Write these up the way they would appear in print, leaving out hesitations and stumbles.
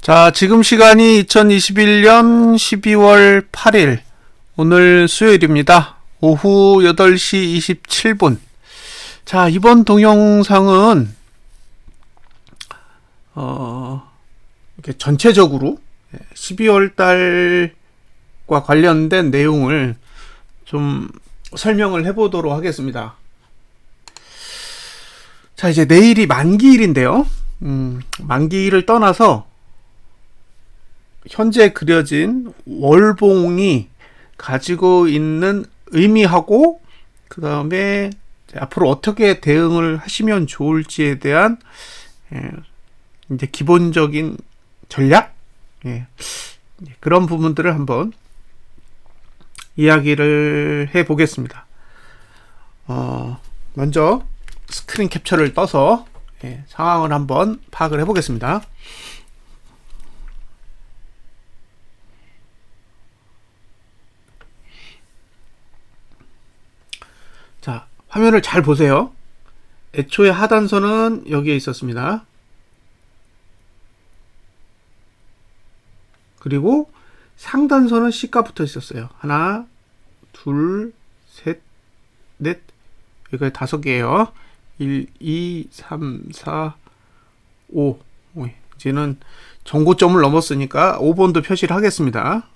자, 지금 시간이 2021년 12월 8일, 오늘 수요일입니다. 오후 8시 27분. 자, 이번 동영상은, 이렇게 전체적으로 12월 달과 관련된 내용을 좀 설명을 해보도록 하겠습니다. 자, 이제 내일이 만기일인데요. 만기일을 떠나서 현재 그려진 월봉이 가지고 있는 의미하고 그 다음에 앞으로 어떻게 대응을 하시면 좋을지에 대한 이제 기본적인 전략 그런 부분들을 한번 이야기를 해 보겠습니다. 먼저 스크린 캡처를 떠서 상황을 한번 파악을 해 보겠습니다. 자, 화면을 잘 보세요. 애초에 하단선은 여기에 있었습니다. 그리고 상단선은 C가 붙어 있었어요. 하나, 둘, 셋, 넷, 여기까지 5개예요. 1, 2, 3, 4, 5. 이제는 정고점을 넘었으니까 5번도 표시를 하겠습니다.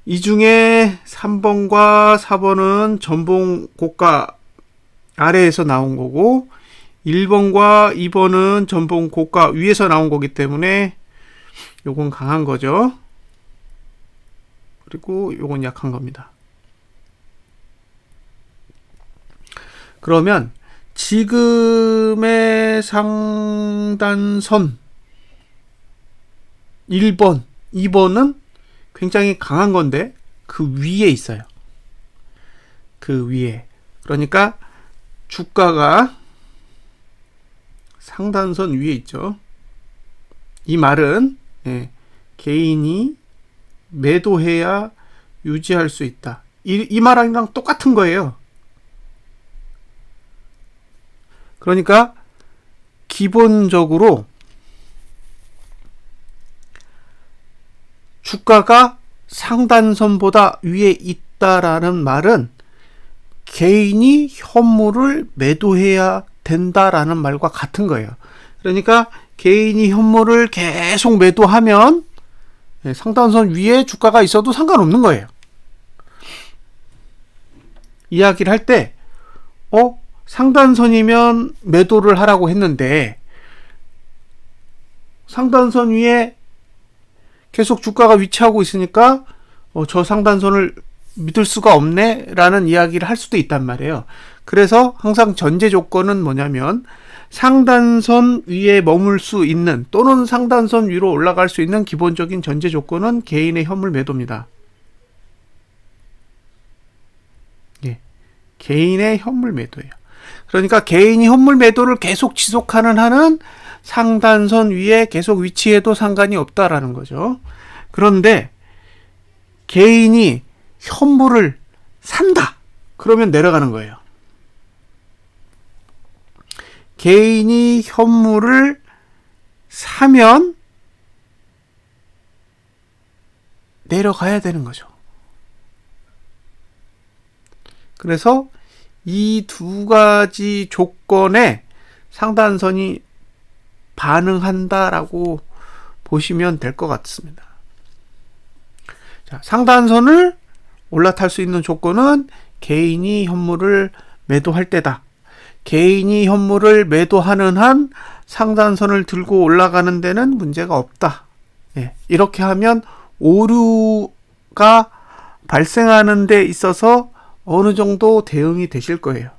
이 중에 3번과 4번은 전봉 고가 아래에서 나온 거고 1번과 2번은 전봉 고가 위에서 나온 거기 때문에 요건 강한 거죠. 그리고 요건 약한 겁니다. 그러면 지금의 상단선 1번, 2번은 굉장히 강한 건데 그 위에 있어요. 그 위에. 그러니까 주가가 상단선 위에 있죠. 이 말은 개인이 매도해야 유지할 수 있다. 이 말이랑 똑같은 거예요. 그러니까 기본적으로 주가가 상단선보다 위에 있다라는 말은 개인이 현물을 매도해야 된다라는 말과 같은 거예요. 그러니까 개인이 현물을 계속 매도하면 상단선 위에 주가가 있어도 상관없는 거예요. 이야기를 할 때 상단선이면 매도를 하라고 했는데 상단선 위에 계속 주가가 위치하고 있으니까 저 상단선을 믿을 수가 없네 라는 이야기를 할 수도 있단 말이에요. 그래서 항상 전제 조건은 뭐냐면 상단선 위에 머물 수 있는 또는 상단선 위로 올라갈 수 있는 기본적인 전제 조건은 개인의 현물 매도입니다. 개인의 현물 매도예요. 그러니까 개인이 현물 매도를 계속 지속하는 한은 상단선 위에 계속 위치해도 상관이 없다라는 거죠. 그런데 개인이 현물을 산다. 그러면 내려가는 거예요. 개인이 현물을 사면 내려가야 되는 거죠. 그래서 이 두 가지 조건에 상단선이 반응한다라고 보시면 될 것 같습니다. 자, 상단선을 올라탈 수 있는 조건은 개인이 현물을 매도할 때다. 개인이 현물을 매도하는 한 상단선을 들고 올라가는 데는 문제가 없다. 이렇게 하면 오류가 발생하는 데 있어서 어느 정도 대응이 되실 거예요.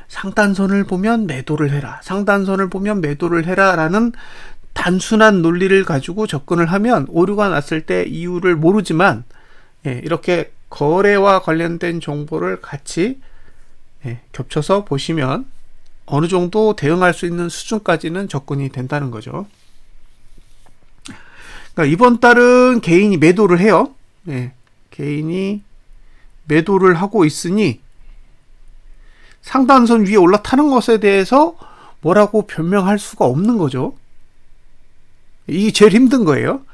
상단선을 보면 매도를 해라. 상단선을 보면 매도를 해라. 라는 단순한 논리를 가지고 접근을 하면 오류가 났을 때 이유를 모르지만 이렇게 거래와 관련된 정보를 같이 겹쳐서 보시면 어느 정도 대응할 수 있는 수준까지는 접근이 된다는 거죠. 그러니까 이번 달은 개인이 매도를 해요. 개인이 매도를 하고 있으니 상단선 위에 올라타는 것에 대해서 뭐라고 변명할 수가 없는 거죠. 이게 제일 힘든 거예요.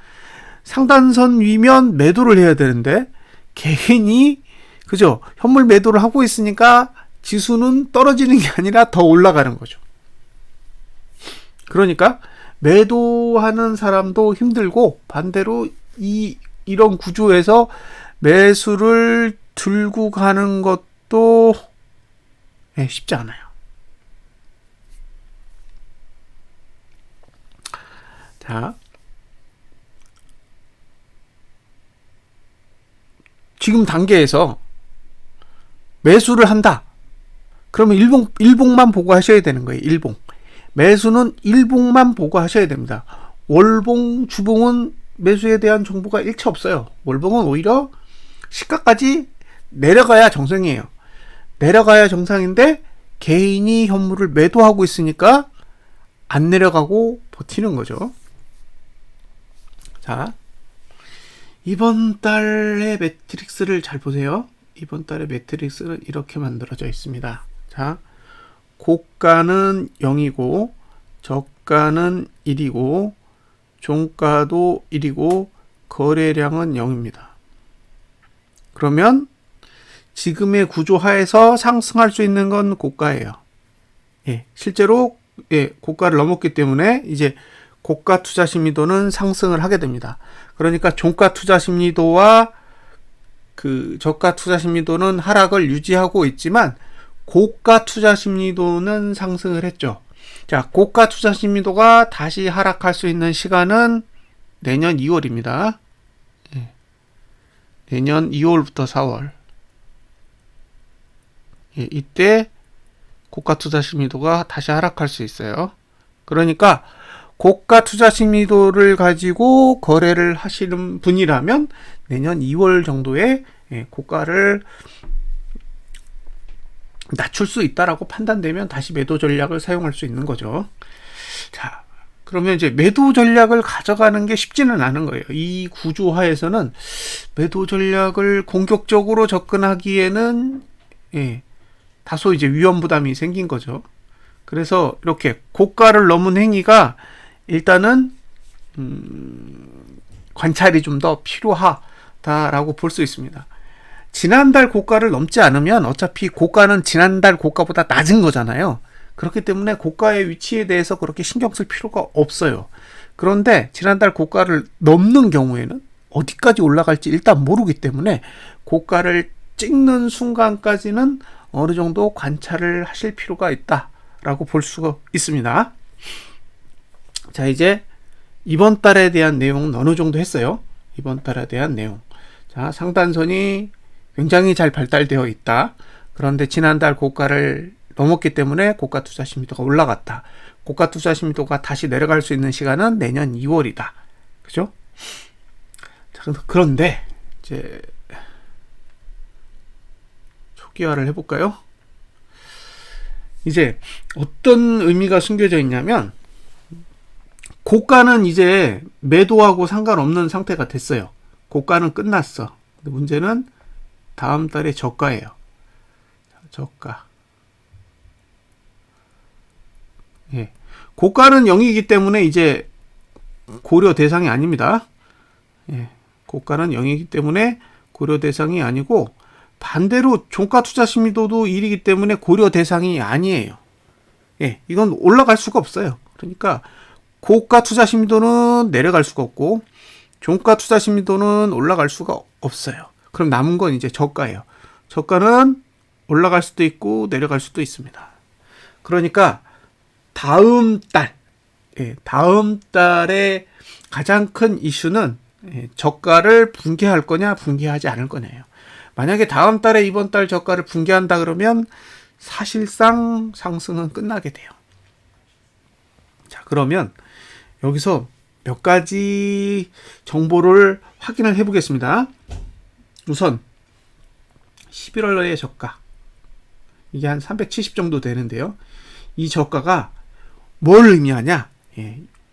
상단선 위면 매도를 해야 되는데 개인이 그죠? 현물 매도를 하고 있으니까 지수는 떨어지는 게 아니라 더 올라가는 거죠. 그러니까 매도하는 사람도 힘들고 반대로 이런 구조에서 매수를 들고 가는 것도 쉽지 않아요. 자, 지금 단계에서 매수를 한다. 그러면 일봉만 보고 하셔야 되는 거예요. 일봉. 매수는 일봉만 보고 하셔야 됩니다. 월봉, 주봉은 매수에 대한 정보가 일체 없어요. 월봉은 오히려 시가까지 내려가야 정상이에요. 내려가야 정상인데 개인이 현물을 매도하고 있으니까 안 내려가고 버티는 거죠. 자, 이번 달의 매트릭스를 잘 보세요. 이번 달의 매트릭스는 이렇게 만들어져 있습니다. 자, 고가는 0이고 저가는 1이고 종가도 1이고 거래량은 0입니다. 그러면 지금의 구조 하에서 상승할 수 있는 건 고가예요. 실제로 고가를 넘었기 때문에 이제 고가 투자 심리도는 상승을 하게 됩니다. 그러니까 종가 투자 심리도와 그 저가 투자 심리도는 하락을 유지하고 있지만 고가 투자 심리도는 상승을 했죠. 자, 고가 투자 심리도가 다시 하락할 수 있는 시간은 내년 2월입니다. 내년 2월부터 4월. 이때 고가 투자 심리도가 다시 하락할 수 있어요. 그러니까 고가 투자 심리도를 가지고 거래를 하시는 분이라면 내년 2월 정도에 고가를 낮출 수 있다라고 판단되면 다시 매도 전략을 사용할 수 있는 거죠. 자, 그러면 이제 매도 전략을 가져가는 게 쉽지는 않은 거예요. 이 구조하에서는 매도 전략을 공격적으로 접근하기에는 다소 이제 위험 부담이 생긴 거죠. 그래서 이렇게 고가를 넘은 행위가 일단은 관찰이 좀 더 필요하다라고 볼 수 있습니다. 지난달 고가를 넘지 않으면 어차피 고가는 지난달 고가보다 낮은 거잖아요. 그렇기 때문에 고가의 위치에 대해서 그렇게 신경 쓸 필요가 없어요. 그런데 지난달 고가를 넘는 경우에는 어디까지 올라갈지 일단 모르기 때문에 고가를 찍는 순간까지는 어느 정도 관찰을 하실 필요가 있다라고 볼 수가 있습니다. 자, 이제 이번 달에 대한 내용은 어느 정도 했어요. 이번 달에 대한 내용. 자, 상단선이 굉장히 잘 발달되어 있다. 그런데 지난달 고가를 넘었기 때문에 고가 투자 심리도가 올라갔다. 고가 투자 심리도가 다시 내려갈 수 있는 시간은 내년 2월이다. 그죠? 자, 그런데 이제 초기화를 해볼까요? 이제 어떤 의미가 숨겨져 있냐면 고가는 이제 매도하고 상관없는 상태가 됐어요. 고가는 끝났어. 근데 문제는 다음 달에 저가예요. 저가. 고가는 0이기 때문에 이제 고려 대상이 아닙니다. 고가는 0이기 때문에 고려 대상이 아니고 반대로 종가 투자 심리도도 1이기 때문에 고려 대상이 아니에요. 이건 올라갈 수가 없어요. 그러니까 고가 투자 심리도는 내려갈 수가 없고 종가 투자 심리도는 올라갈 수가 없어요. 그럼 남은 건 이제 저가예요. 저가는 올라갈 수도 있고 내려갈 수도 있습니다. 그러니까 다음 달의 가장 큰 이슈는 저가를 붕괴할 거냐 붕괴하지 않을 거냐예요. 만약에 다음 달에 이번 달 저가를 붕괴한다 그러면 사실상 상승은 끝나게 돼요. 자, 그러면 여기서 몇 가지 정보를 확인을 해보겠습니다. 우선 11월의 저가, 이게 한 370 정도 되는데요. 이 저가가 뭘 의미하냐?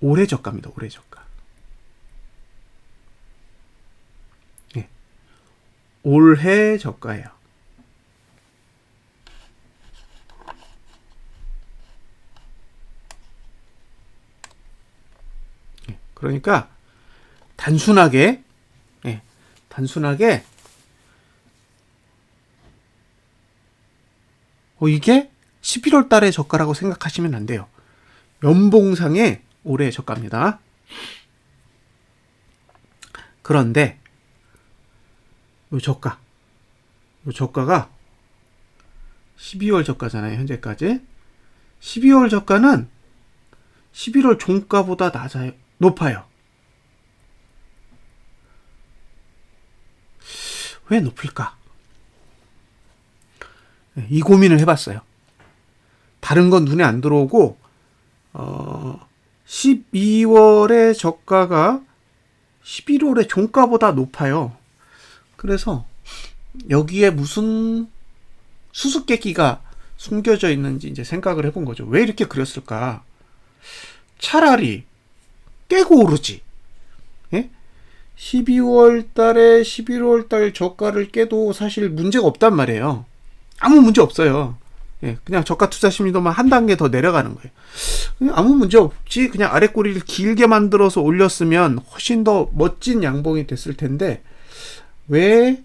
올해 저가입니다. 올해 저가. 올해 저가예요. 그러니까 단순하게 예, 단순하게 이게 11월 달의 저가라고 생각하시면 안 돼요. 연봉상의 올해의 저가입니다. 그런데 요 저가가 12월 저가잖아요. 현재까지 12월 저가는 11월 종가보다 높아요. 왜 높을까? 이 고민을 해봤어요. 다른 건 눈에 안 들어오고 12월의 저가가 11월의 종가보다 높아요. 그래서 여기에 무슨 수수께끼가 숨겨져 있는지 이제 생각을 해본 거죠. 왜 이렇게 그렸을까? 차라리 깨고 오르지. 예? 12월 달에 11월 달 저가를 깨도 사실 문제가 없단 말이에요. 아무 문제 없어요. 예, 그냥 저가 투자 심리도만 한 단계 더 내려가는 거예요. 아무 문제 없지. 그냥 아래 꼬리를 길게 만들어서 올렸으면 훨씬 더 멋진 양봉이 됐을 텐데 왜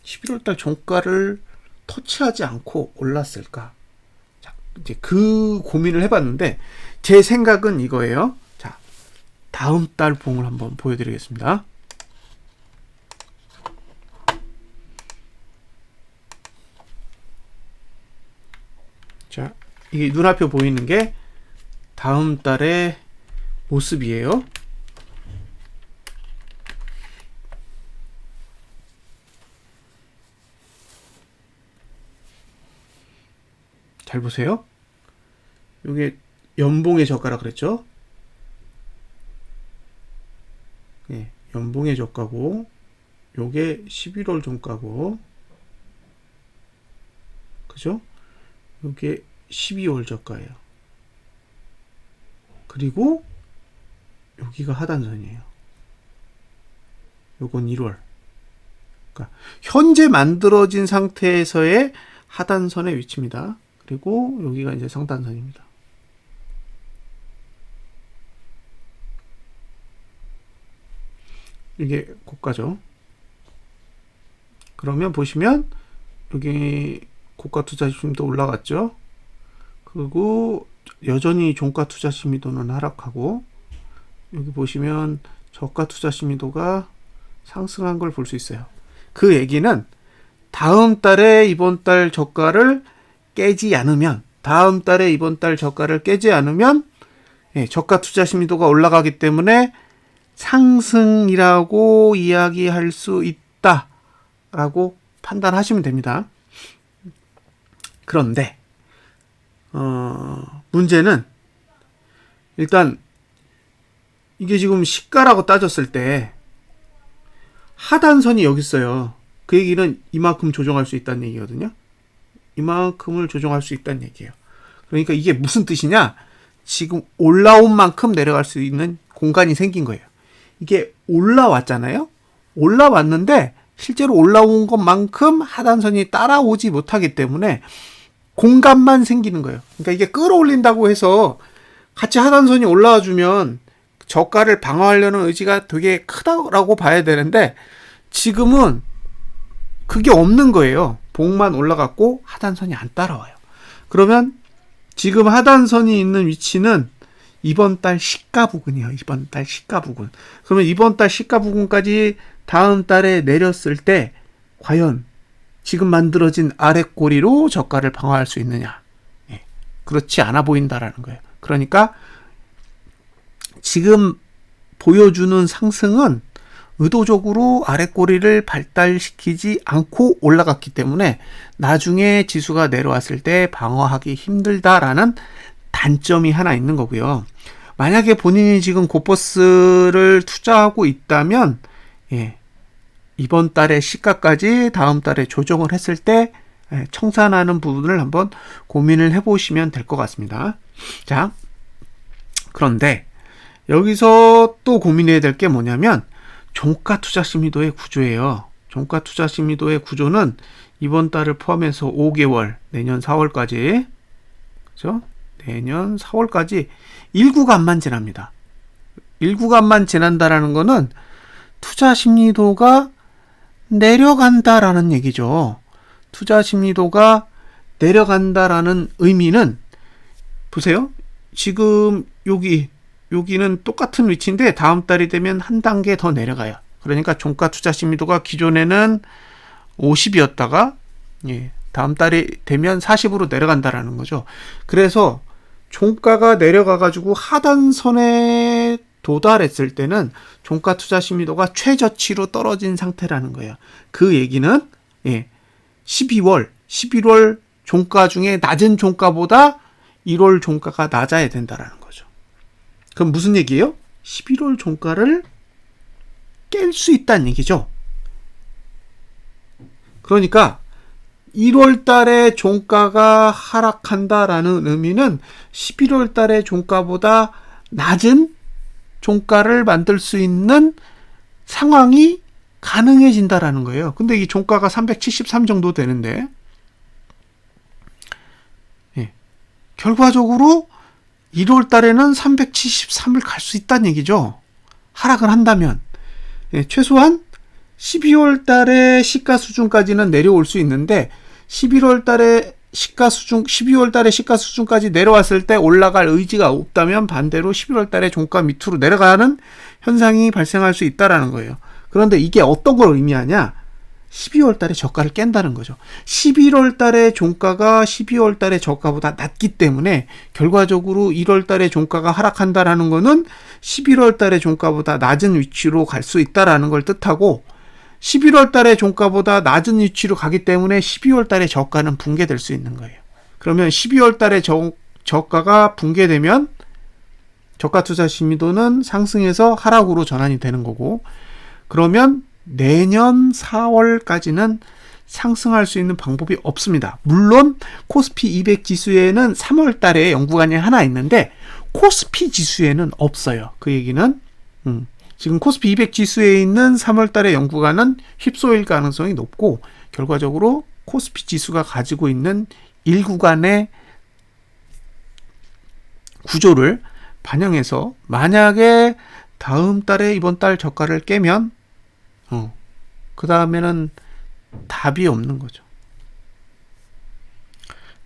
11월 달 종가를 터치하지 않고 올랐을까? 자, 이제 그 고민을 해봤는데 제 생각은 이거예요. 자, 다음 달 봉을 한번 보여드리겠습니다. 자, 이게 눈앞에 보이는 게 다음 달의 모습이에요. 잘 보세요. 이게 연봉의 저가라 그랬죠? 예, 연봉의 저가고 요게 11월 종가고 그죠? 요게 12월 저가예요. 그리고 여기가 하단선이에요. 요건 1월. 그러니까 현재 만들어진 상태에서의 하단선의 위치입니다. 그리고 여기가 이제 상단선입니다. 이게 고가죠. 그러면 보시면 여기 고가 투자 심리도 올라갔죠. 그리고 여전히 종가 투자 심리도는 하락하고 여기 보시면 저가 투자 심리도가 상승한 걸 볼 수 있어요. 그 얘기는 다음 달에 이번 달 저가를 깨지 않으면 다음 달에 이번 달 저가를 깨지 않으면 저가 투자 심리도가 올라가기 때문에 상승이라고 이야기할 수 있다라고 판단하시면 됩니다. 그런데 문제는 일단 이게 지금 시가라고 따졌을 때 하단선이 여기 있어요. 그 얘기는 이만큼 조정할 수 있다는 얘기거든요. 이만큼을 조정할 수 있다는 얘기예요. 그러니까 이게 무슨 뜻이냐? 지금 올라온 만큼 내려갈 수 있는 공간이 생긴 거예요. 이게 올라왔잖아요. 올라왔는데 실제로 올라온 것만큼 하단선이 따라오지 못하기 때문에 공간만 생기는 거예요. 그러니까 이게 끌어올린다고 해서 같이 하단선이 올라와 주면 저가를 방어하려는 의지가 되게 크다고 봐야 되는데 지금은 그게 없는 거예요. 봉만 올라갔고 하단선이 안 따라와요. 그러면 지금 하단선이 있는 위치는 이번 달 시가 부근이에요. 이번 달 시가 부근. 그러면 이번 달 시가 부근까지 다음 달에 내렸을 때 과연 지금 만들어진 아랫꼬리로 저가를 방어할 수 있느냐? 그렇지 않아 보인다라는 거예요. 그러니까 지금 보여주는 상승은 의도적으로 아랫꼬리를 발달시키지 않고 올라갔기 때문에 나중에 지수가 내려왔을 때 방어하기 힘들다라는 단점이 하나 있는 거고요. 만약에 본인이 지금 고퍼스를 투자하고 있다면 이번 달에 시가까지 다음 달에 조정을 했을 때 청산하는 부분을 한번 고민을 해보시면 될 것 같습니다. 자, 그런데 여기서 또 고민해야 될 게 뭐냐면 종가 투자 심리도의 구조예요. 종가 투자 심리도의 구조는 이번 달을 포함해서 5개월, 내년 4월까지, 그죠? 내년 4월까지 1구간만 지납니다. 1구간만 지난다라는 거는 투자 심리도가 내려간다라는 얘기죠. 투자 심리도가 내려간다라는 의미는 보세요. 지금 여기는 똑같은 위치인데 다음 달이 되면 한 단계 더 내려가요. 그러니까 종가 투자 심리도가 기존에는 50이었다가 다음 달이 되면 40으로 내려간다라는 거죠. 그래서 종가가 내려가가지고 하단선에 도달했을 때는 종가 투자 심리도가 최저치로 떨어진 상태라는 거예요. 그 얘기는 11월 종가 중에 낮은 종가보다 1월 종가가 낮아야 된다라는 거죠. 그럼 무슨 얘기예요? 11월 종가를 깰 수 있다는 얘기죠. 그러니까 1월 달에 종가가 하락한다라는 의미는 11월 달에 종가보다 낮은 종가를 만들 수 있는 상황이 가능해진다라는 거예요. 근데 이 종가가 373 정도 되는데 결과적으로 1월 달에는 373을 갈 수 있다는 얘기죠. 하락을 한다면 최소한 12월 달에 시가 수준까지는 내려올 수 있는데 11월 달에 시가 수준, 12월 달에 시가 수준까지 내려왔을 때 올라갈 의지가 없다면 반대로 11월 달에 종가 밑으로 내려가는 현상이 발생할 수 있다라는 거예요. 그런데 이게 어떤 걸 의미하냐? 12월 달에 저가를 깬다는 거죠. 11월 달에 종가가 12월 달에 저가보다 낮기 때문에 결과적으로 1월 달에 종가가 하락한다라는 거는 11월 달에 종가보다 낮은 위치로 갈 수 있다라는 걸 뜻하고 11월 달에 종가보다 낮은 위치로 가기 때문에 12월 달에 저가는 붕괴될 수 있는 거예요. 그러면 12월 달에 저가가 붕괴되면 저가 투자 심리도는 상승해서 하락으로 전환이 되는 거고, 그러면 내년 4월까지는 상승할 수 있는 방법이 없습니다. 물론 코스피 200 지수에는 3월 달에 연구관이 하나 있는데 코스피 지수에는 없어요. 그 얘기는 지금 코스피 200 지수에 있는 3월 달에 연구관은 휩소일 가능성이 높고, 결과적으로 코스피 지수가 가지고 있는 1구간의 구조를 반영해서 만약에 다음 달에 이번 달 저가를 깨면 그 다음에는 답이 없는 거죠.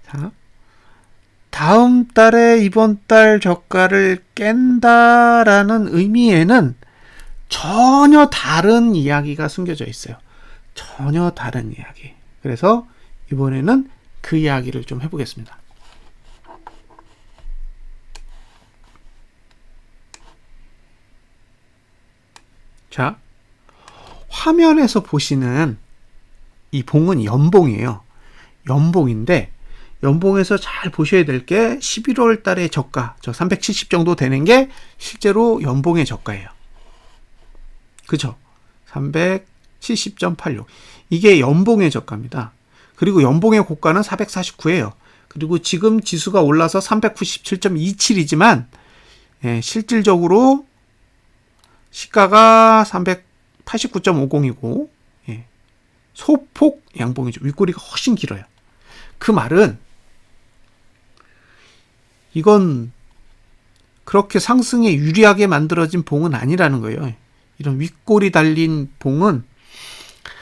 자, 다음 달에 이번 달 저가를 깬다라는 의미에는 전혀 다른 이야기가 숨겨져 있어요. 전혀 다른 이야기. 그래서 이번에는 그 이야기를 좀 해보겠습니다. 자, 화면에서 보시는 이 봉은 연봉이에요. 연봉인데 연봉에서 잘 보셔야 될 게 11월 달의 저가, 저 370 정도 되는 게 실제로 연봉의 저가예요. 그죠? 370.86. 이게 연봉의 저가입니다. 그리고 연봉의 고가는 449예요. 그리고 지금 지수가 올라서 397.27이지만 실질적으로 시가가 389.50이고 소폭 양봉이죠. 윗꼬리가 훨씬 길어요. 그 말은 이건 그렇게 상승에 유리하게 만들어진 봉은 아니라는 거예요. 이런 윗꼬리 달린 봉은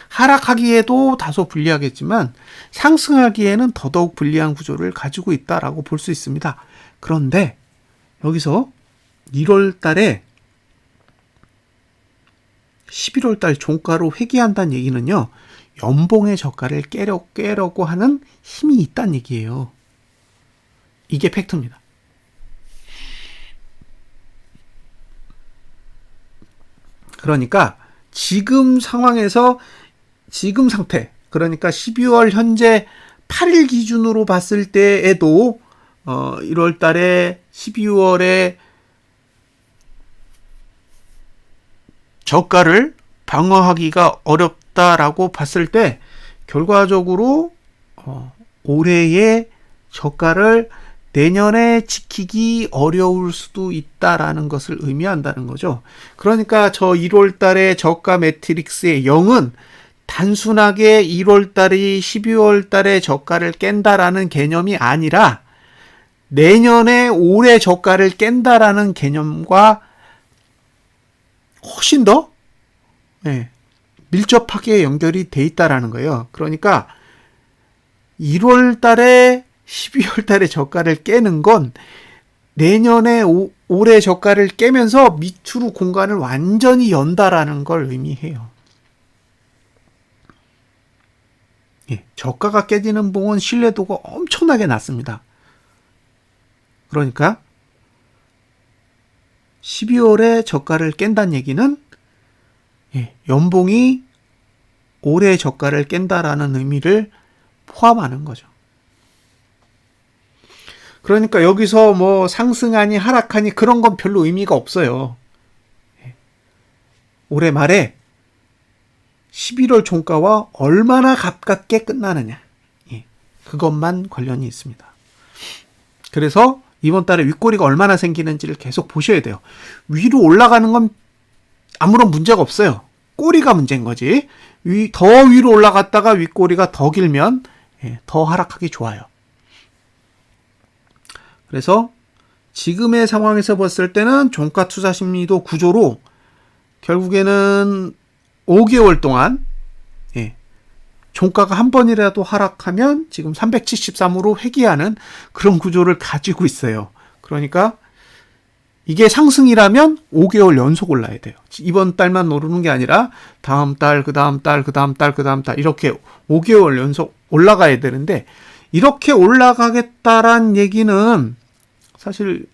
하락하기에도 다소 불리하겠지만 상승하기에는 더더욱 불리한 구조를 가지고 있다라고 볼 수 있습니다. 그런데 여기서 1월 달에 11월 달 종가로 회귀한다는 얘기는요, 연봉의 저가를 깨려고 하는 힘이 있다는 얘기예요. 이게 팩트입니다. 그러니까 지금 상황에서 지금 상태, 그러니까 12월 현재 8일 기준으로 봤을 때에도 1월 달에 12월에 저가를 방어하기가 어렵다라고 봤을 때 결과적으로 올해의 저가를 내년에 지키기 어려울 수도 있다라는 것을 의미한다는 거죠. 그러니까 저 1월 달의 저가 매트릭스의 0은 단순하게 1월 달이 12월 달의 저가를 깬다라는 개념이 아니라 내년에 올해 저가를 깬다라는 개념과 훨씬 더 밀접하게 연결이 돼 있다라는 거예요. 그러니까 1월 달에 12월 달에 저가를 깨는 건 내년에 올해 저가를 깨면서 밑으로 공간을 완전히 연다라는 걸 의미해요. 저가가 깨지는 봉은 신뢰도가 엄청나게 낮습니다. 그러니까 12월에 저가를 깬다는 얘기는 연봉이 올해 저가를 깬다라는 의미를 포함하는 거죠. 그러니까 여기서 뭐 상승하니 하락하니 그런 건 별로 의미가 없어요. 올해 말에 11월 종가와 얼마나 가깝게 끝나느냐, 그것만 관련이 있습니다. 그래서 이번 달에 윗꼬리가 얼마나 생기는지를 계속 보셔야 돼요. 위로 올라가는 건 아무런 문제가 없어요. 꼬리가 문제인 거지. 더 위로 올라갔다가 윗꼬리가 더 길면 더 하락하기 좋아요. 그래서 지금의 상황에서 봤을 때는 종가 투자 심리도 구조로 결국에는 5개월 동안 종가가 한 번이라도 하락하면 지금 373으로 회귀하는 그런 구조를 가지고 있어요. 그러니까 이게 상승이라면 5개월 연속 올라야 돼요. 이번 달만 오르는 게 아니라 다음 달, 그 다음 달, 그 다음 달, 그 다음 달 이렇게 5개월 연속 올라가야 되는데 이렇게 올라가겠다란 얘기는 사실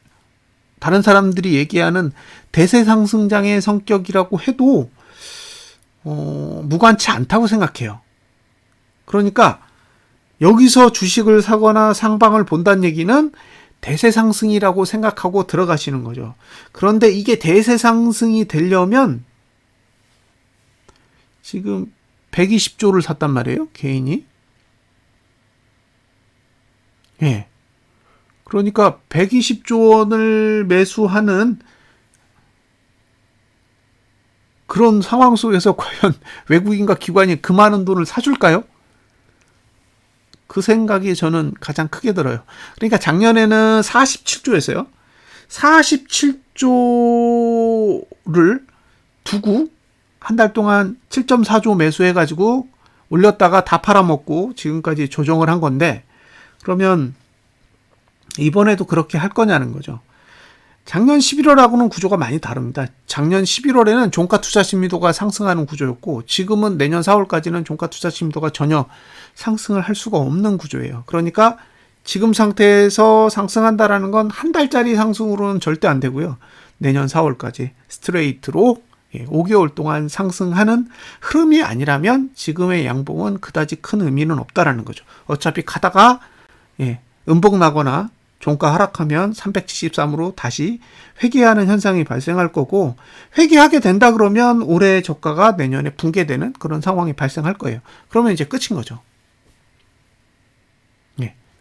다른 사람들이 얘기하는 대세 상승장의 성격이라고 해도 무관치 않다고 생각해요. 그러니까 여기서 주식을 사거나 상방을 본다는 얘기는 대세 상승이라고 생각하고 들어가시는 거죠. 그런데 이게 대세 상승이 되려면 지금 120조를 샀단 말이에요, 개인이. 그러니까 120조 원을 매수하는 그런 상황 속에서 과연 외국인과 기관이 그 많은 돈을 사줄까요? 그 생각이 저는 가장 크게 들어요. 그러니까 작년에는 47조였어요. 47조를 두고 한 달 동안 7.4조 매수해가지고 올렸다가 다 팔아먹고 지금까지 조정을 한 건데, 그러면 이번에도 그렇게 할 거냐는 거죠. 작년 11월하고는 구조가 많이 다릅니다. 작년 11월에는 종가 투자 심리도가 상승하는 구조였고 지금은 내년 4월까지는 종가 투자 심리도가 전혀 상승을 할 수가 없는 구조예요. 그러니까 지금 상태에서 상승한다라는 건 한 달짜리 상승으로는 절대 안 되고요. 내년 4월까지 스트레이트로 5개월 동안 상승하는 흐름이 아니라면 지금의 양봉은 그다지 큰 의미는 없다라는 거죠. 어차피 가다가 음봉 나거나 종가 하락하면 373으로 다시 회귀하는 현상이 발생할 거고, 회귀하게 된다 그러면 올해 저가가 내년에 붕괴되는 그런 상황이 발생할 거예요. 그러면 이제 끝인 거죠.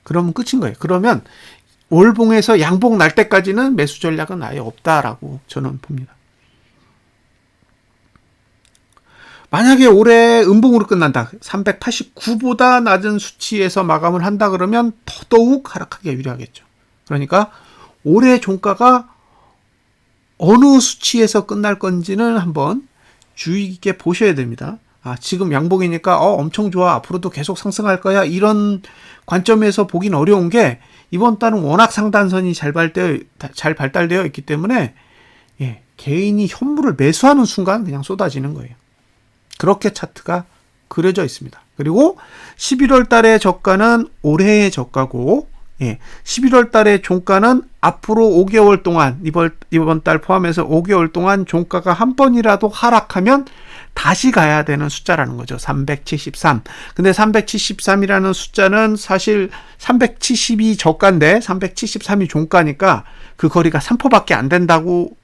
그러면 끝인 거예요. 그러면 월봉에서 양봉 날 때까지는 매수 전략은 아예 없다라고 저는 봅니다. 만약에 올해 음봉으로 끝난다, 389보다 낮은 수치에서 마감을 한다 그러면 더더욱 하락하기가 유리하겠죠. 그러니까 올해 종가가 어느 수치에서 끝날 건지는 한번 주의 깊게 보셔야 됩니다. 지금 양봉이니까 엄청 좋아, 앞으로도 계속 상승할 거야, 이런 관점에서 보긴 어려운 게 이번 달은 워낙 상단선이 잘 발달되어 있기 때문에 개인이 현물을 매수하는 순간 그냥 쏟아지는 거예요. 그렇게 차트가 그려져 있습니다. 그리고 11월 달의 저가는 올해의 저가고 11월 달의 종가는 앞으로 5개월 동안, 이번 달 포함해서 5개월 동안 종가가 한 번이라도 하락하면 다시 가야 되는 숫자라는 거죠. 373. 근데 373이라는 숫자는 사실 370이 저가인데 373이 종가니까 그 거리가 3%밖에 안 된다고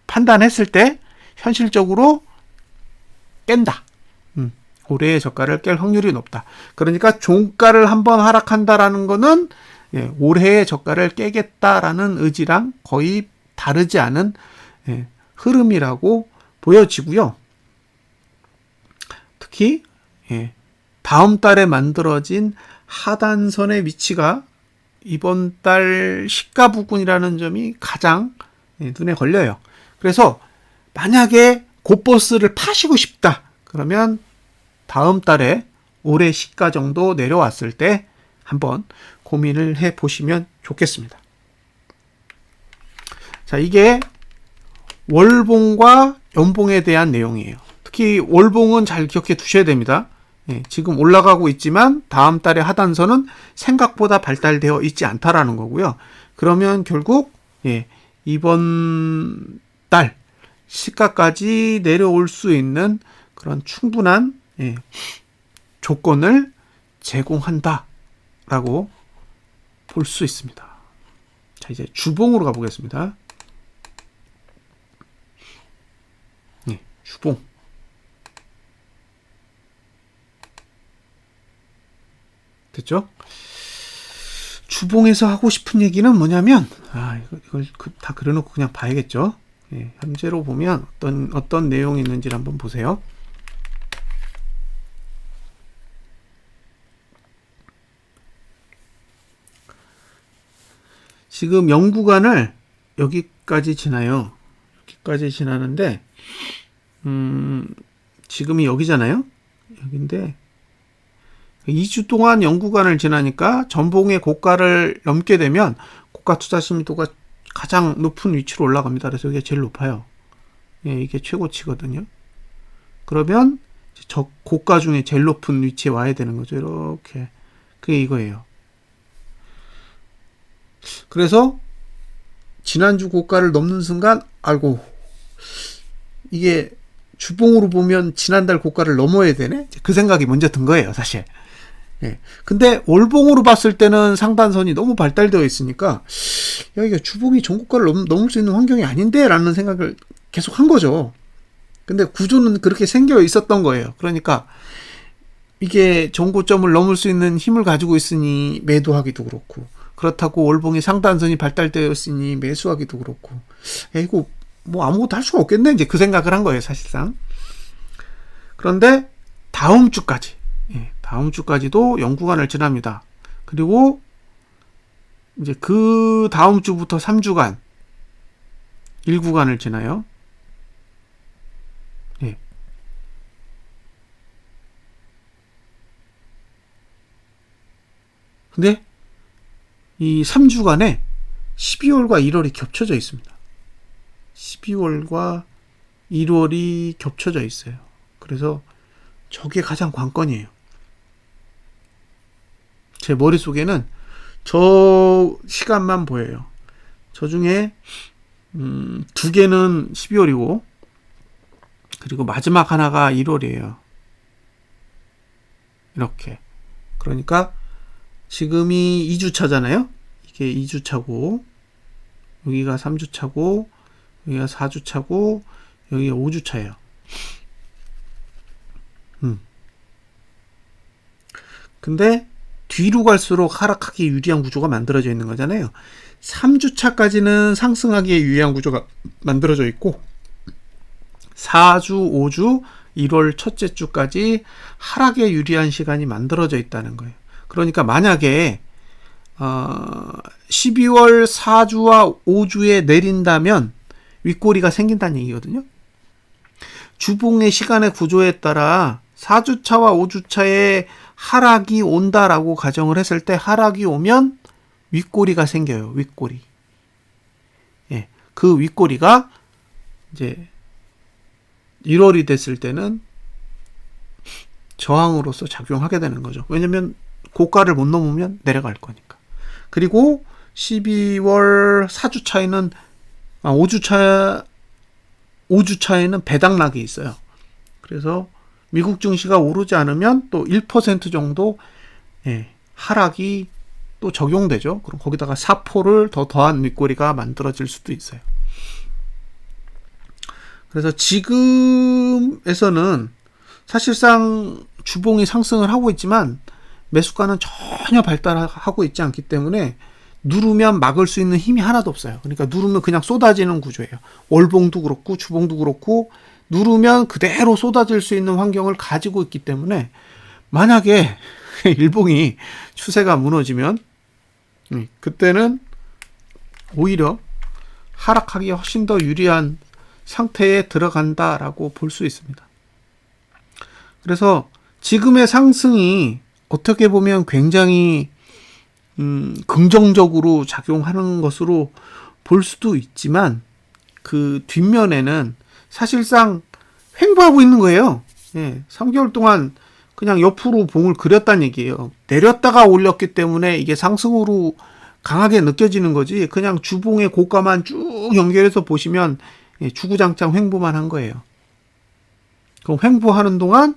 판단했을 때 현실적으로 깬다. 올해의 저가를 깰 확률이 높다. 그러니까 종가를 한번 하락한다라는 거는 올해의 저가를 깨겠다라는 의지랑 거의 다르지 않은 흐름이라고 보여지고요. 특히 다음 달에 만들어진 하단선의 위치가 이번 달 시가 부근이라는 점이 가장 눈에 걸려요. 그래서 만약에 곧버스를 파시고 싶다 그러면 다음 달에 올해 시가 정도 내려왔을 때 한번 고민을 해 보시면 좋겠습니다. 자, 이게 월봉과 연봉에 대한 내용이에요. 특히 월봉은 잘 기억해 두셔야 됩니다. 지금 올라가고 있지만 다음 달에 하단선은 생각보다 발달되어 있지 않다라는 거고요. 그러면 결국 이번 달 시가까지 내려올 수 있는 그런 충분한 조건을 제공한다라고 볼 수 있습니다. 자, 이제 주봉으로 가보겠습니다. 주봉. 됐죠? 주봉에서 하고 싶은 얘기는 뭐냐면, 이걸 다 그려놓고 그냥 봐야겠죠? 현재로 보면 어떤 내용이 있는지를 한번 보세요. 지금 영구간을 여기까지 지나요. 여기까지 지나는데, 지금이 여기잖아요. 여기인데 2주 동안 연구간을 지나니까 전봉의 고가를 넘게 되면 고가 투자 심도가 가장 높은 위치로 올라갑니다. 그래서 이게 제일 높아요. 이게 최고치거든요. 그러면 저 고가 중에 제일 높은 위치에 와야 되는 거죠. 이렇게. 그게 이거예요. 그래서 지난주 고가를 넘는 순간 아이고 이게 주봉으로 보면 지난달 고가를 넘어야 되네? 그 생각이 먼저 든 거예요, 사실. 근데 월봉으로 봤을 때는 상단선이 너무 발달되어 있으니까, 이게 주봉이 전고가를 넘을 수 있는 환경이 아닌데? 라는 생각을 계속 한 거죠. 근데 구조는 그렇게 생겨 있었던 거예요. 그러니까, 이게 전고점을 넘을 수 있는 힘을 가지고 있으니 매도하기도 그렇고, 그렇다고 월봉이 상단선이 발달되어 있으니 매수하기도 그렇고, 이거 뭐 아무것도 할 수가 없겠네. 이제 그 생각을 한 거예요, 사실상. 그런데 다음 주까지도 연구간을 지납니다. 그리고 이제 그 다음 주부터 3주간 1구간을 지나요. 근데 이 3주간에 12월과 1월이 겹쳐져 있습니다. 12월과 1월이 겹쳐져 있어요. 그래서 저게 가장 관건이에요. 제 머릿속에는 저 시간만 보여요. 저 중에 2개는 12월이고 그리고 마지막 하나가 1월이에요. 이렇게. 그러니까 지금이 2주차잖아요. 이게 2주차고 여기가 3주차고 여기가 4주차고 여기가 5주차예요. 근데 뒤로 갈수록 하락하기 유리한 구조가 만들어져 있는 거잖아요. 3주차까지는 상승하기에 유리한 구조가 만들어져 있고 4주, 5주, 1월 첫째 주까지 하락에 유리한 시간이 만들어져 있다는 거예요. 그러니까 만약에 12월 4주와 5주에 내린다면 윗꼬리가 생긴다는 얘기거든요. 주봉의 시간의 구조에 따라 4주차와 5주차에 하락이 온다라고 가정을 했을 때 하락이 오면 윗꼬리가 생겨요. 윗꼬리. 그 윗꼬리가 이제 1월이 됐을 때는 저항으로서 작용하게 되는 거죠. 왜냐면 고가를 못 넘으면 내려갈 거니까. 그리고 12월 4주차에는 5주차에는 배당락이 있어요. 그래서 미국 증시가 오르지 않으면 또 1% 정도 하락이 또 적용되죠. 그럼 거기다가 사포를 더 더한 윗꼬리가 만들어질 수도 있어요. 그래서 지금에서는 사실상 주봉이 상승을 하고 있지만 매수가는 전혀 발달하고 있지 않기 때문에 누르면 막을 수 있는 힘이 하나도 없어요. 그러니까 누르면 그냥 쏟아지는 구조예요. 월봉도 그렇고 주봉도 그렇고 누르면 그대로 쏟아질 수 있는 환경을 가지고 있기 때문에 만약에 일봉이 추세가 무너지면 그때는 오히려 하락하기 훨씬 더 유리한 상태에 들어간다라고 볼 수 있습니다. 그래서 지금의 상승이 어떻게 보면 굉장히 긍정적으로 작용하는 것으로 볼 수도 있지만 그 뒷면에는 사실상 횡보하고 있는 거예요. 3개월 동안 그냥 옆으로 봉을 그렸다는 얘기예요. 내렸다가 올렸기 때문에 이게 상승으로 강하게 느껴지는 거지, 그냥 주봉의 고가만 쭉 연결해서 보시면 주구장창 횡보만 한 거예요. 그럼 횡보하는 동안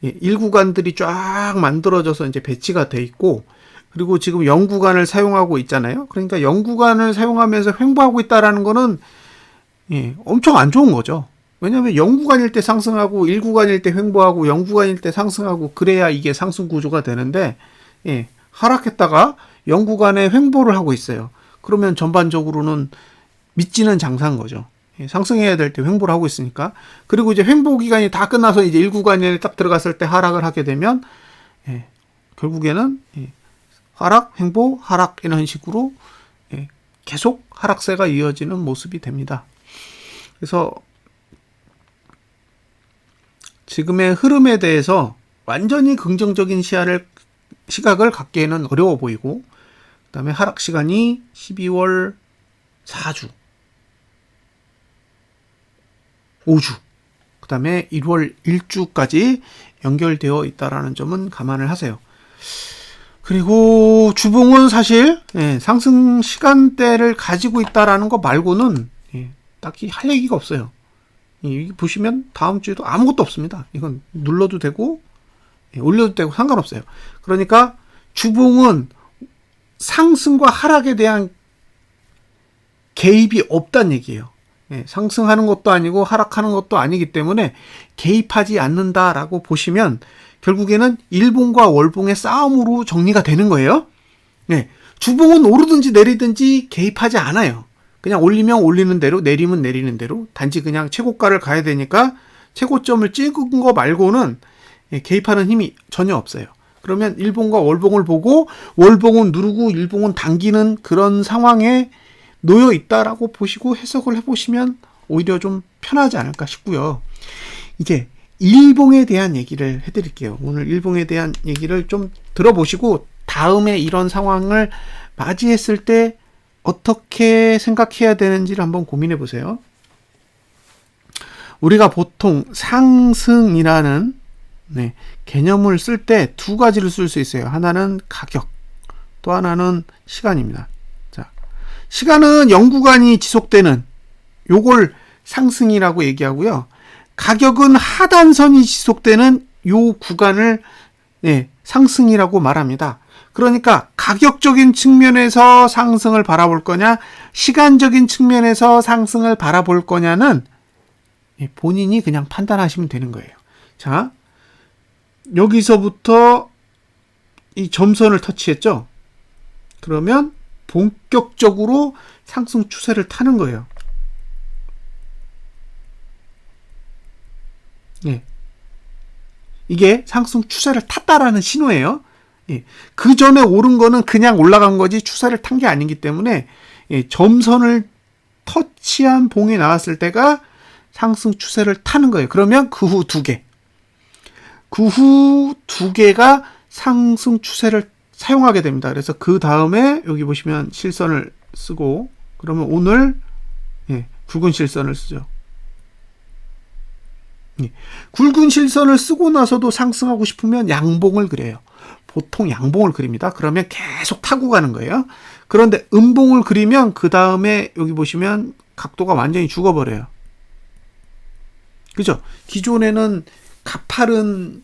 일구간들이 쫙 만들어져서 이제 배치가 돼 있고, 그리고 지금 0구간을 사용하고 있잖아요. 그러니까 0구간을 사용하면서 횡보하고 있다라는 거는 엄청 안 좋은 거죠. 왜냐하면 0구간일 때 상승하고 1구간일 때 횡보하고 0구간일 때 상승하고 그래야 이게 상승 구조가 되는데, 하락했다가 0구간에 횡보를 하고 있어요. 그러면 전반적으로는 믿지는 장사인 거죠. 상승해야 될 때 횡보를 하고 있으니까. 그리고 이제 횡보 기간이 다 끝나서 이제 1구간에 딱 들어갔을 때 하락을 하게 되면 결국에는 하락, 횡보, 하락 이런 식으로 계속 하락세가 이어지는 모습이 됩니다. 그래서 지금의 흐름에 대해서 완전히 긍정적인 시각을 갖기에는 어려워 보이고, 그 다음에 하락 시간이 12월 4주, 5주, 그 다음에 1월 1주까지 연결되어 있다라는 점은 감안을 하세요. 그리고 주봉은 사실 상승 시간대를 가지고 있다라는 거 말고는 딱히 할 얘기가 없어요. 보시면 다음 주에도 아무것도 없습니다. 이건 눌러도 되고 올려도 되고 상관없어요. 그러니까 주봉은 상승과 하락에 대한 개입이 없다는 얘기예요. 상승하는 것도 아니고 하락하는 것도 아니기 때문에 개입하지 않는다라고 보시면 결국에는 일봉과 월봉의 싸움으로 정리가 되는 거예요. 주봉은 오르든지 내리든지 개입하지 않아요. 그냥 올리면 올리는 대로, 내리면 내리는 대로, 단지 그냥 최고가를 가야 되니까 최고점을 찍은 거 말고는 개입하는 힘이 전혀 없어요. 그러면 일봉과 월봉을 보고 월봉은 누르고 일봉은 당기는 그런 상황에 놓여 있다라고 보시고 해석을 해보시면 오히려 좀 편하지 않을까 싶고요. 이제 일봉에 대한 얘기를 해드릴게요. 오늘 일봉에 대한 얘기를 좀 들어보시고 다음에 이런 상황을 맞이했을 때 어떻게 생각해야 되는지를 한번 고민해 보세요. 우리가 보통 상승이라는 개념을 쓸 때 두 가지를 쓸 수 있어요. 하나는 가격, 또 하나는 시간입니다. 자, 시간은 0구간이 지속되는 요걸 상승이라고 얘기하고요. 가격은 하단선이 지속되는 요 구간을 상승이라고 말합니다. 그러니까 가격적인 측면에서 상승을 바라볼 거냐, 시간적인 측면에서 상승을 바라볼 거냐는 본인이 그냥 판단하시면 되는 거예요. 자, 여기서부터 이 점선을 터치했죠? 그러면 본격적으로 상승 추세를 타는 거예요. 이게 상승 추세를 탔다라는 신호예요. 그 전에 오른 거는 그냥 올라간 거지 추세를 탄 게 아니기 때문에 점선을 터치한 봉이 나왔을 때가 상승 추세를 타는 거예요. 그러면 그 후 두 개가 상승 추세를 사용하게 됩니다. 그래서 그 다음에 여기 보시면 실선을 쓰고, 그러면 오늘 굵은 실선을 쓰죠. 굵은 실선을 쓰고 나서도 상승하고 싶으면 양봉을 그려요. 보통 양봉을 그립니다. 그러면 계속 타고 가는 거예요. 그런데 음봉을 그리면 그 다음에 여기 보시면 각도가 완전히 죽어버려요. 그죠? 기존에는 가파른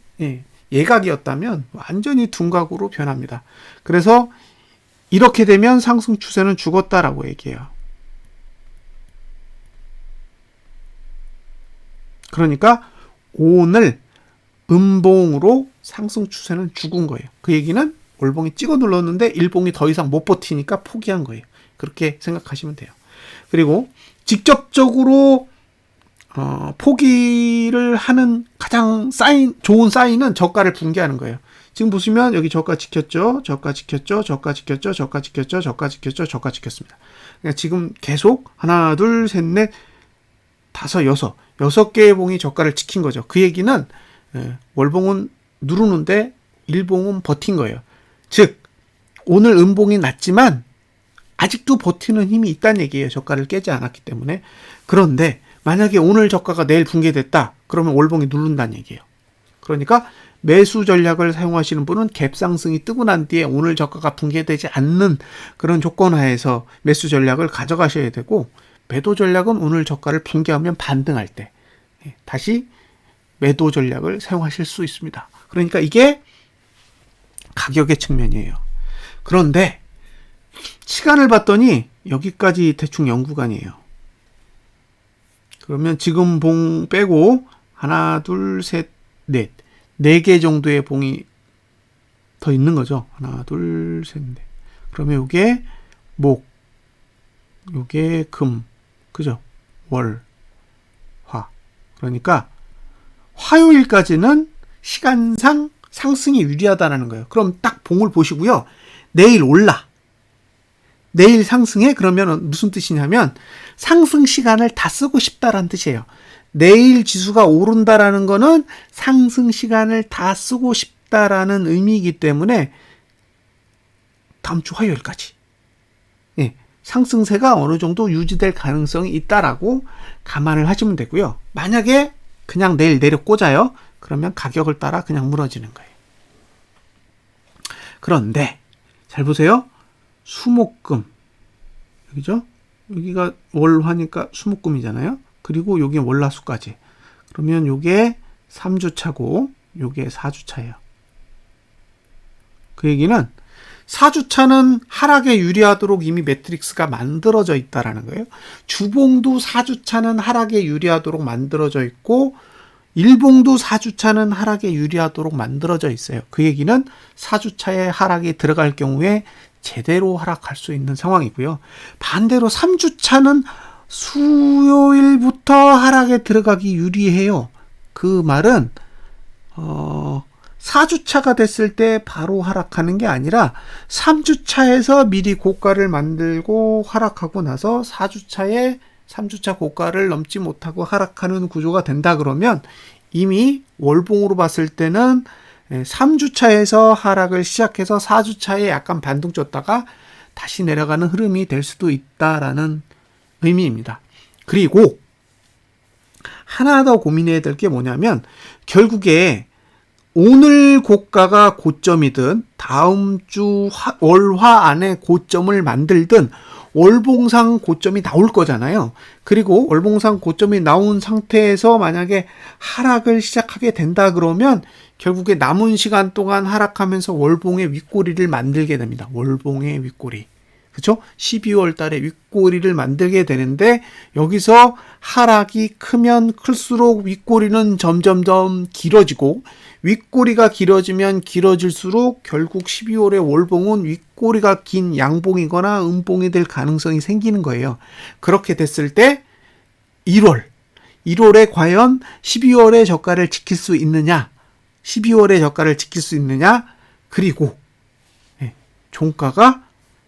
예각이었다면 완전히 둔각으로 변합니다. 그래서 이렇게 되면 상승 추세는 죽었다라고 얘기해요. 그러니까 오늘 음봉으로 상승 추세는 죽은 거예요. 그 얘기는 월봉이 찍어 눌렀는데 일봉이 더 이상 못 버티니까 포기한 거예요. 그렇게 생각하시면 돼요. 그리고 직접적으로 포기를 하는 가장 좋은 사인은 저가를 붕괴하는 거예요. 지금 보시면 여기 저가 지켰죠. 저가 지켰죠. 저가 지켰죠. 저가 지켰죠. 저가 지켰죠. 저가 지켰습니다. 그러니까 지금 계속 하나, 둘, 셋, 넷, 다섯, 여섯 개의 봉이 저가를 지킨 거죠. 그 얘기는 월봉은 누르는데 일봉은 버틴 거예요. 즉 오늘 음봉이 낮지만 아직도 버티는 힘이 있다는 얘기예요. 저가를 깨지 않았기 때문에. 그런데 만약에 오늘 저가가 내일 붕괴됐다. 그러면 월봉이 누른다는 얘기예요. 그러니까 매수 전략을 사용하시는 분은 갭 상승이 뜨고 난 뒤에 오늘 저가가 붕괴되지 않는 그런 조건 하에서 매수 전략을 가져가셔야 되고, 매도 전략은 오늘 저가를 붕괴하면 반등할 때 다시 매도 전략을 사용하실 수 있습니다. 그러니까 이게 가격의 측면이에요. 그런데 시간을 봤더니 여기까지 대충 0구간이에요. 그러면 지금 봉 빼고 하나, 둘, 셋, 넷, 4개 정도의 봉이 더 있는 거죠. 하나, 둘, 셋, 넷. 그러면 요게 목, 요게 금, 그죠? 월, 화. 그러니까 화요일까지는 시간상 상승이 유리하다는 거예요. 그럼 딱 봉을 보시고요. 내일 올라. 내일 상승해? 그러면 무슨 뜻이냐면 상승 시간을 다 쓰고 싶다라는 뜻이에요. 내일 지수가 오른다라는 거는 상승 시간을 다 쓰고 싶다라는 의미이기 때문에 다음 주 화요일까지 상승세가 어느 정도 유지될 가능성이 있다라고 감안을 하시면 되고요. 만약에 그냥 내일 내려 꽂아요. 그러면 가격을 따라 그냥 무너지는 거예요. 그런데 잘 보세요. 수목금, 여기죠? 여기가 월화니까 수목금이잖아요. 그리고 여기 월화수까지. 그러면 요게 3주차고 요게 4주차예요. 그 얘기는 4주차는 하락에 유리하도록 이미 매트릭스가 만들어져 있다라는 거예요. 주봉도 4주차는 하락에 유리하도록 만들어져 있고 일봉도 4주차는 하락에 유리하도록 만들어져 있어요. 그 얘기는 4주차에 하락이 들어갈 경우에 제대로 하락할 수 있는 상황이고요. 반대로 3주차는 수요일부터 하락에 들어가기 유리해요. 그 말은 4주차가 됐을 때 바로 하락하는 게 아니라 3주차에서 미리 고가를 만들고 하락하고 나서 4주차에 3주차 고가를 넘지 못하고 하락하는 구조가 된다 그러면 이미 월봉으로 봤을 때는 3주차에서 하락을 시작해서 4주차에 약간 반등 줬다가 다시 내려가는 흐름이 될 수도 있다라는 의미입니다. 그리고 하나 더 고민해야 될 게 뭐냐면 결국에 오늘 고가가 고점이든 다음 주 월화 안에 고점을 만들든 월봉상 고점이 나올 거잖아요. 그리고 월봉상 고점이 나온 상태에서 만약에 하락을 시작하게 된다 그러면 결국에 남은 시간 동안 하락하면서 월봉의 윗꼬리를 만들게 됩니다. 월봉의 윗꼬리. 그렇죠? 12월 달에 윗꼬리를 만들게 되는데 여기서 하락이 크면 클수록 윗꼬리는 점점점 길어지고 윗꼬리가 길어지면 길어질수록 결국 12월의 월봉은 윗꼬리가 긴 양봉이거나 음봉이 될 가능성이 생기는 거예요. 그렇게 됐을 때 1월에 과연 12월의 저가를 지킬 수 있느냐, 12월의 저가를 지킬 수 있느냐, 그리고 종가가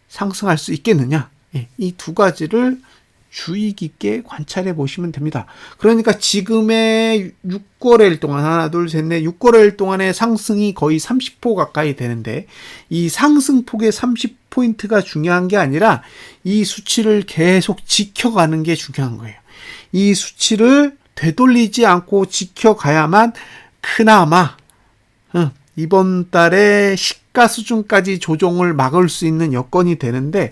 상승할 수 있겠느냐, 이 두 가지를 주의 깊게 관찰해 보시면 됩니다. 그러니까 지금의 6거래일 동안 하나, 둘, 셋, 넷 6거래일 동안의 상승이 거의 30% 가까이 되는데 이 상승폭의 30포인트가 중요한 게 아니라 이 수치를 계속 지켜가는 게 중요한 거예요. 이 수치를 되돌리지 않고 지켜가야만 그나마 이번 달에 시가 수준까지 조정을 막을 수 있는 여건이 되는데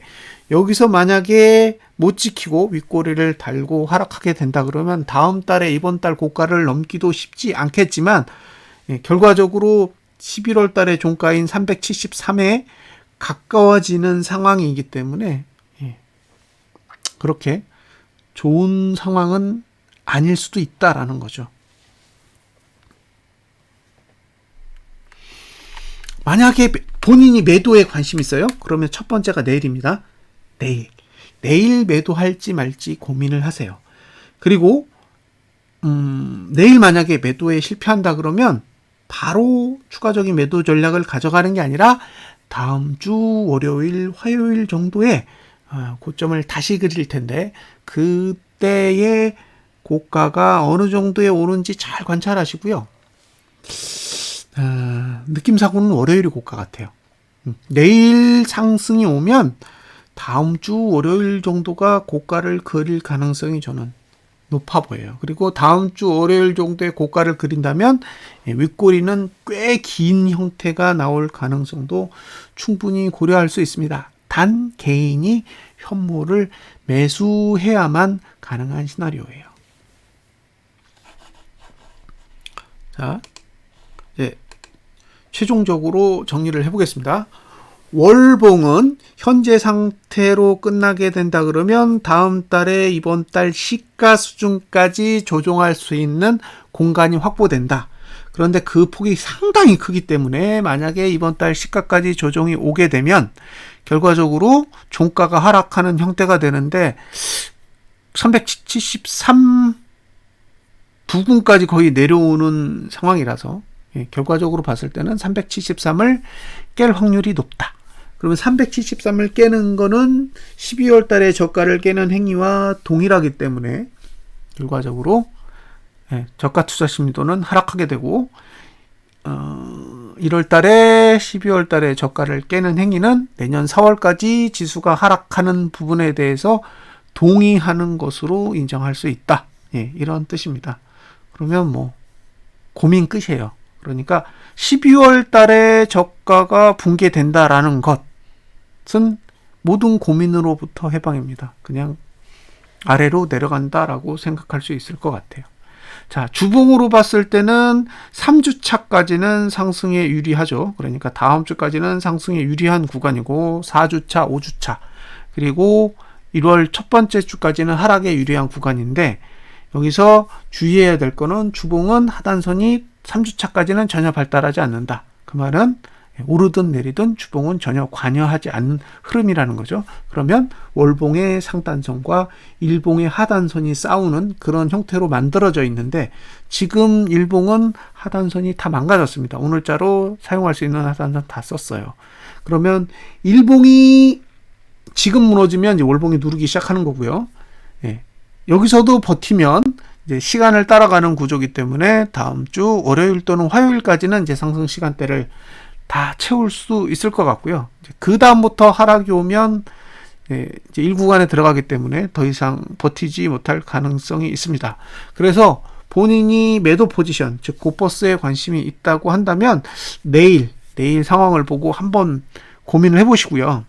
여기서 만약에 못 지키고 윗꼬리를 달고 하락하게 된다 그러면 다음 달에 이번 달 고가를 넘기도 쉽지 않겠지만 결과적으로 11월 달에 종가인 373에 가까워지는 상황이기 때문에 그렇게 좋은 상황은 아닐 수도 있다라는 거죠. 만약에 본인이 매도에 관심 있어요? 그러면 첫 번째가 내일입니다. 내일 매도할지 말지 고민을 하세요. 그리고 내일 만약에 매도에 실패한다 그러면 바로 추가적인 매도 전략을 가져가는 게 아니라 다음 주 월요일, 화요일 정도에 고점을 다시 그릴 텐데 그때의 고가가 어느 정도에 오는지 잘 관찰하시고요. 느낌상으로는 월요일이 고가 같아요. 내일 상승이 오면 다음 주 월요일 정도가 고가를 그릴 가능성이 저는 높아 보여요. 그리고 다음 주 월요일 정도의 고가를 그린다면 윗꼬리는 꽤 긴 형태가 나올 가능성도 충분히 고려할 수 있습니다. 단 개인이 현물을 매수해야만 가능한 시나리오예요. 자, 이제 최종적으로 정리를 해보겠습니다. 월봉은 현재 상태로 끝나게 된다 그러면 다음 달에 이번 달 시가 수준까지 조정할 수 있는 공간이 확보된다. 그런데 그 폭이 상당히 크기 때문에 만약에 이번 달 시가까지 조정이 오게 되면 결과적으로 종가가 하락하는 형태가 되는데 373 부근까지 거의 내려오는 상황이라서 결과적으로 봤을 때는 373을 깰 확률이 높다. 그러면 373을 깨는 거는 12월 달에 저가를 깨는 행위와 동일하기 때문에 결과적으로 저가 투자 심리도는 하락하게 되고 1월 달에 12월 달에 저가를 깨는 행위는 내년 4월까지 지수가 하락하는 부분에 대해서 동의하는 것으로 인정할 수 있다. 이런 뜻입니다. 그러면 뭐 고민 끝이에요. 그러니까 12월 달에 저가가 붕괴된다라는 것은 모든 고민으로부터 해방입니다. 그냥 아래로 내려간다라고 생각할 수 있을 것 같아요. 자, 주봉으로 봤을 때는 3주차까지는 상승에 유리하죠. 그러니까 다음 주까지는 상승에 유리한 구간이고 4주차, 5주차 그리고 1월 첫 번째 주까지는 하락에 유리한 구간인데 여기서 주의해야 될 거는 주봉은 하단선이 3주차까지는 전혀 발달하지 않는다. 그 말은 오르든 내리든 주봉은 전혀 관여하지 않는 흐름이라는 거죠. 그러면 월봉의 상단선과 일봉의 하단선이 싸우는 그런 형태로 만들어져 있는데 지금 일봉은 하단선이 다 망가졌습니다. 오늘자로 사용할 수 있는 하단선 다 썼어요. 그러면 일봉이 지금 무너지면 이제 월봉이 누르기 시작하는 거고요. 여기서도 버티면 이제 시간을 따라가는 구조이기 때문에 다음 주 월요일 또는 화요일까지는 이제 상승 시간대를 다 채울 수 있을 것 같고요. 그 다음부터 하락이 오면 이제 1구간에 들어가기 때문에 더 이상 버티지 못할 가능성이 있습니다. 그래서 본인이 매도 포지션, 즉 고버스에 관심이 있다고 한다면 내일 상황을 보고 한번 고민을 해보시고요.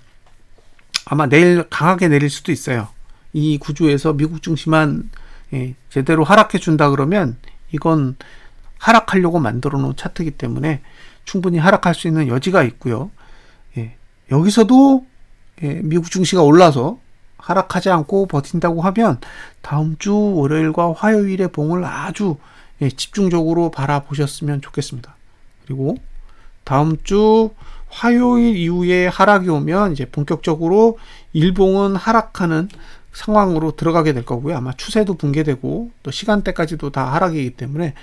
아마 내일 강하게 내릴 수도 있어요. 이 구조에서 미국 증시만 제대로 하락해 준다 그러면 이건 하락하려고 만들어 놓은 차트이기 때문에 충분히 하락할 수 있는 여지가 있고요. 여기서도 미국 증시가 올라서 하락하지 않고 버틴다고 하면 다음 주 월요일과 화요일의 봉을 아주 집중적으로 바라보셨으면 좋겠습니다. 그리고 다음 주 화요일 이후에 하락이 오면 이제 본격적으로 일봉은 하락하는 상황으로 들어가게 될 거고요. 아마 추세도 붕괴되고 또 시간대까지도 다 하락이기 때문에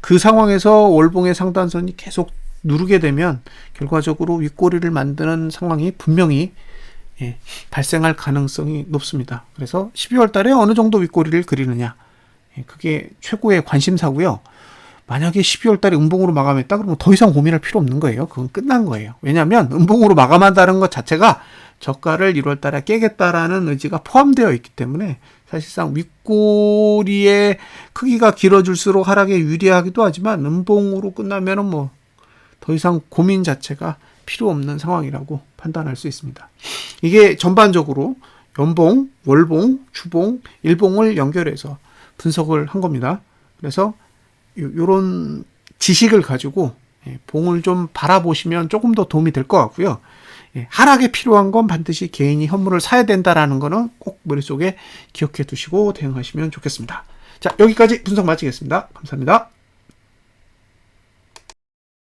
그 상황에서 월봉의 상단선이 계속 누르게 되면 결과적으로 윗꼬리를 만드는 상황이 분명히 발생할 가능성이 높습니다. 그래서 12월 달에 어느 정도 윗꼬리를 그리느냐 그게 최고의 관심사고요. 만약에 12월 달에 음봉으로 마감했다 그러면 더 이상 고민할 필요 없는 거예요. 그건 끝난 거예요. 왜냐하면 음봉으로 마감한다는 것 자체가 저가를 1월 달에 깨겠다라는 의지가 포함되어 있기 때문에 사실상 윗꼬리의 크기가 길어질수록 하락에 유리하기도 하지만 음봉으로 끝나면은 뭐 더 이상 고민 자체가 필요 없는 상황이라고 판단할 수 있습니다. 이게 전반적으로 연봉, 월봉, 주봉, 일봉을 연결해서 분석을 한 겁니다. 그래서 이런 지식을 가지고 봉을 좀 바라보시면 조금 더 도움이 될 것 같고요. 하락에 필요한 건 반드시 개인이 현물을 사야 된다라는 거는 꼭 머릿속에 기억해 두시고 대응하시면 좋겠습니다. 자, 여기까지 분석 마치겠습니다. 감사합니다.